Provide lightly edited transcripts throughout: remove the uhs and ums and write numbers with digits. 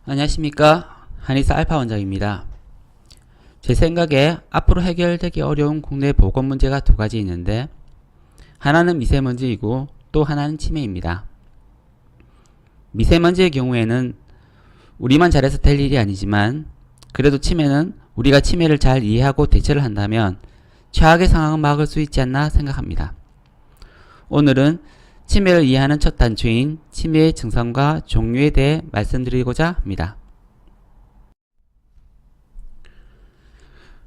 안녕하십니까, 한의사 알파 원장입니다. 제 생각에 앞으로 해결되기 어려운 국내 보건 문제가 두 가지 있는데, 하나는 미세먼지이고 또 하나는 치매입니다. 미세먼지의 경우에는 우리만 잘해서 될 일이 아니지만, 그래도 치매는 우리가 치매를 잘 이해하고 대처를 한다면 최악의 상황은 막을 수 있지 않나 생각합니다. 오늘은 치매를 이해하는 첫 단초인 치매의 증상과 종류에 대해 말씀드리고자 합니다.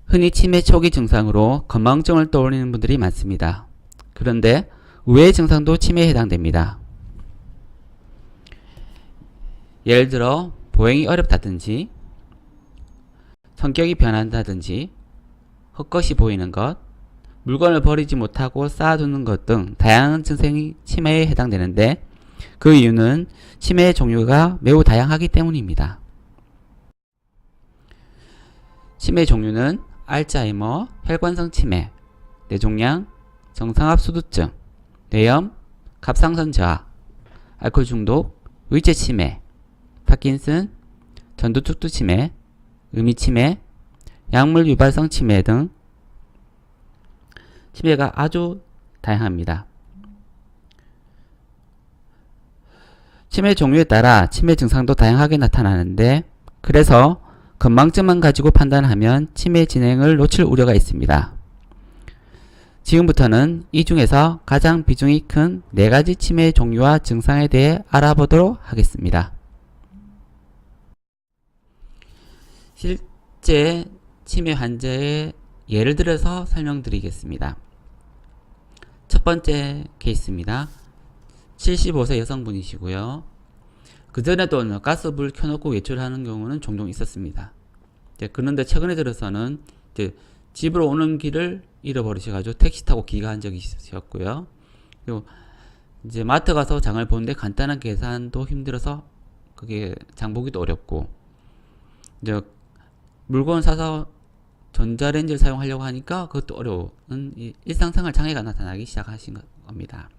흔히 치매 초기 증상으로 건망증을 떠올리는 분들이 많습니다. 그런데 의외의 증상도 치매에 해당됩니다. 예를 들어 보행이 어렵다든지, 성격이 변한다든지, 헛것이 보이는 것, 물건을 버리지 못하고 쌓아두는 것 등 다양한 증상이 치매에 해당되는데, 그 이유는 치매의 종류가 매우 다양하기 때문입니다. 치매 종류는 알츠하이머, 혈관성 치매, 뇌종양, 정상압수두증, 뇌염, 갑상선 저하, 알코올 중독, 의체 치매, 파킨슨, 전두축두 치매, 의미 치매, 약물 유발성 치매 등 치매가 아주 다양합니다. 치매 종류에 따라 치매 증상도 다양하게 나타나는데, 그래서 건망증만 가지고 판단하면 치매 진행을 놓칠 우려가 있습니다. 지금부터는 이 중에서 가장 비중이 큰 4가지 치매 종류와 증상에 대해 알아보도록 하겠습니다. 실제 치매 환자의 예를 들어서 설명드리겠습니다. 첫 번째 케이스입니다. 75세 여성분이시고요. 그전에도 가스불 켜놓고 외출하는 경우는 종종 있었습니다. 그런데 최근에 들어서는 집으로 오는 길을 잃어버리셔가지고 택시 타고 귀가한 적이 있으셨고요. 그리고 이제 마트 가서 장을 보는데 간단한 계산도 힘들어서 그게 장보기도 어렵고, 이제 물건 사서 전자레인지를 사용하려고 하니까 그것도 어려운 일상생활 장애가 나타나기 시작하신 겁니다.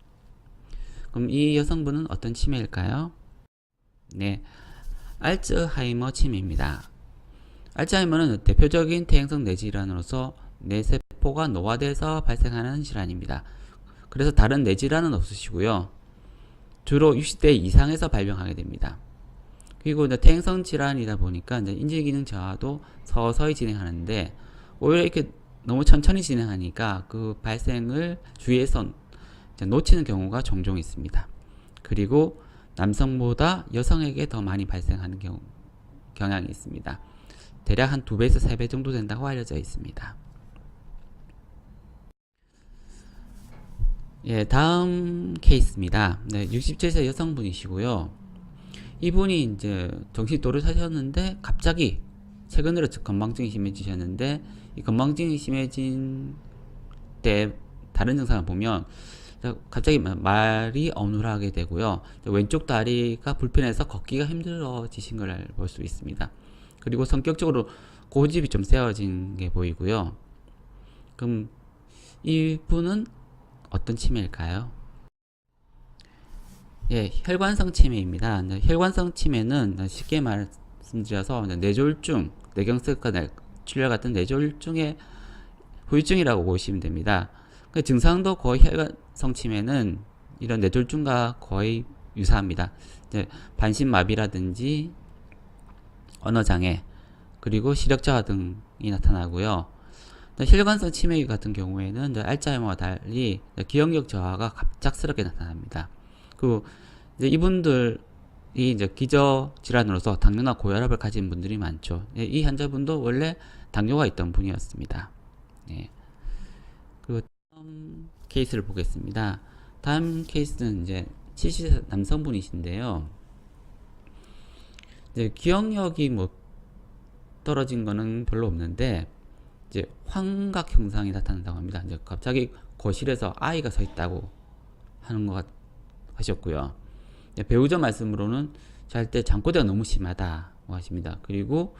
그럼 이 여성분은 어떤 치매일까요? 네, 알츠하이머 치매입니다. 알츠하이머는 대표적인 퇴행성 뇌질환으로서 뇌세포가 노화돼서 발생하는 질환입니다. 그래서 다른 뇌질환은 없으시고요. 주로 60대 이상에서 발병하게 됩니다. 그리고 이제 퇴행성 질환이다 보니까 이제 인지기능 저하도 서서히 진행하는데, 오히려 이렇게 너무 천천히 진행하니까 그 발생을 주위에서 놓치는 경우가 종종 있습니다. 그리고 남성보다 여성에게 더 많이 발생하는 경향이 있습니다. 대략 한 2배에서 3배 정도 된다고 알려져 있습니다. 예, 다음 케이스입니다. 네, 67세 여성분이시고요. 이분이 이제 정신이 또렷하셨는데 갑자기 최근으로 건망증이 심해지셨는데, 이 건망증이 심해진 때 다른 증상을 보면 갑자기 말이 어눌하게 되고요. 왼쪽 다리가 불편해서 걷기가 힘들어지신 걸 볼 수 있습니다. 그리고 성격적으로 고집이 좀 세워진 게 보이고요. 그럼 이분은 어떤 치매일까요? 예, 혈관성 치매입니다. 혈관성 치매는 쉽게 말씀드려서 뇌졸중, 뇌경색과 출혈 같은 뇌졸중의 후유증이라고 보시면 됩니다. 그 증상도 거의 혈관성 치매는 이런 뇌졸중과 거의 유사합니다. 반신마비라든지 언어장애, 그리고 시력저하 등이 나타나고요. 혈관성 치매 같은 경우에는 알츠하이머와 달리 기억력 저하가 갑작스럽게 나타납니다. 그리고 이분들이 기저 질환으로서 당뇨나 고혈압을 가진 분들이 많죠. 이 환자분도 원래 당뇨가 있던 분이었습니다. 네. 그리고 다음 케이스를 보겠습니다. 다음 케이스는 이제 70세 남성분이신데요. 기억력이 떨어진 거는 별로 없는데, 이제 환각 현상이 나타난다고 합니다. 이제 갑자기 거실에서 아이가 서 있다고 하는 것 하셨고요. 배우자 말씀으로는 잘 때 잠꼬대가 너무 심하다고 하십니다. 그리고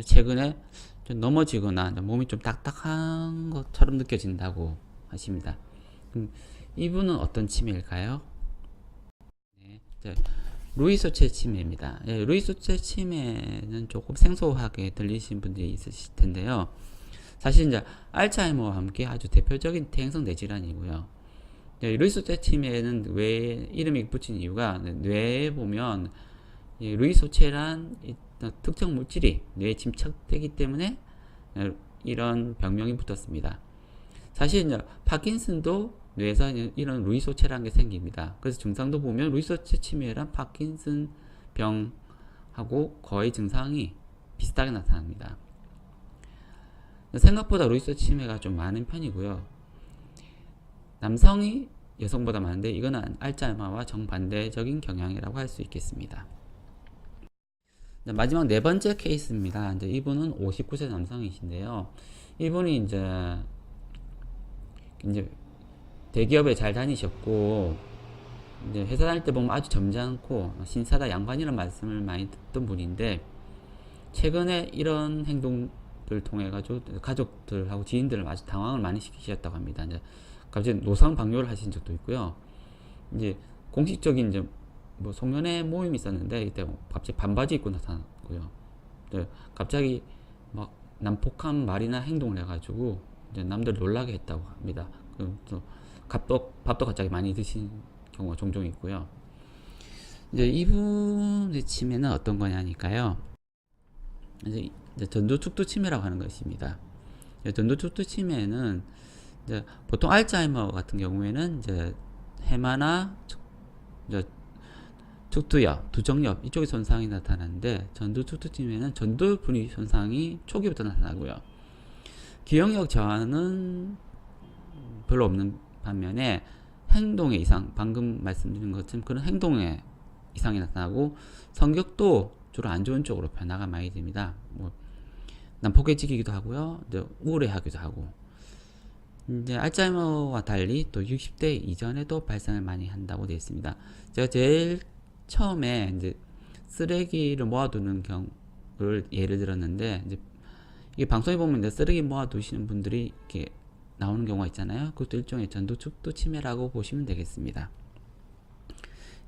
최근에 좀 넘어지거나 몸이 좀 딱딱한 것처럼 느껴진다고 하십니다. 그럼 이분은 어떤 치매일까요? 네, 루이소체 치매입니다. 예, 루이소체 치매는 조금 생소하게 들리신 분들이 있으실 텐데요. 사실 이제 알츠하이머와 함께 아주 대표적인 퇴행성 뇌질환이고요. 루이소체 치매는 왜 이름이 붙인 이유가 뇌에 보면 이 루이소체란 특정 물질이 뇌에 침착되기 때문에 이런 병명이 붙었습니다. 사실 이제 파킨슨도 뇌에서 이런 루이소체라는 게 생깁니다. 그래서 증상도 보면 루이소체 치매랑 파킨슨 병하고 거의 증상이 비슷하게 나타납니다. 생각보다 루이소체 치매가 좀 많은 편이고요. 남성이 여성보다 많은데 이거는 알츠하이머와 정반대적인 경향이라고 할 수 있겠습니다. 마지막 네 번째 케이스입니다. 이제 이분은 59세 남성이신데요. 이분이 이제 대기업에 잘 다니셨고, 이제 회사 다닐 때 보면 아주 점잖고 신사다 양반이라는 말씀을 많이 듣던 분인데, 최근에 이런 행동들 통해 가지고 가족들하고 지인들을 아주 당황을 많이 시키셨다고 합니다. 이제 갑자기 노상 방뇨를 하신 적도 있고요. 이제 공식적인 이제 뭐 송년회 모임이 있었는데 이때 갑자기 반바지 입고 나타났고요. 갑자기 막 난폭한 말이나 행동을 해가지고 이제 남들 놀라게 했다고 합니다. 또 밥도 갑자기 많이 드신 경우가 종종 있고요. 이제 이분의 치매는 어떤 거냐니까요. 이제 전두축두 치매라고 하는 것입니다. 전두축두 치매는 이제 보통 알츠하이머 같은 경우에는 이제 해마나 축두엽, 두정엽 이쪽에 손상이 나타나는데 전두축두 치매는 전두 분위 손상이 초기부터 나타나고요. 기억력 저하는 별로 없는 반면에 행동의 이상, 방금 말씀드린 것처럼 그런 행동의 이상이 나타나고 성격도 주로 안 좋은 쪽으로 변화가 많이 됩니다. 뭐 난폭해지기도 하고요, 이제 우울해하기도 하고. 이제 알츠하이머와 달리 또 60대 이전에도 발생을 많이 한다고 되어 있습니다. 제가 제일 처음에 이제 쓰레기를 모아두는 경우를 예를 들었는데, 이제 이게 방송에 보면 이제 쓰레기 모아두시는 분들이 이렇게 나오는 경우가 있잖아요. 그것도 일종의 전두축두 치매라고 보시면 되겠습니다.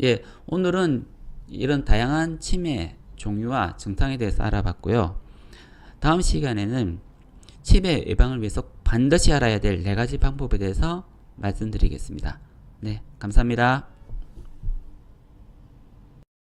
예, 오늘은 이런 다양한 치매 종류와 증상에 대해서 알아봤고요. 다음 시간에는 치매 예방을 위해서 반드시 알아야 될 4가지 방법에 대해서 말씀드리겠습니다. 네, 감사합니다.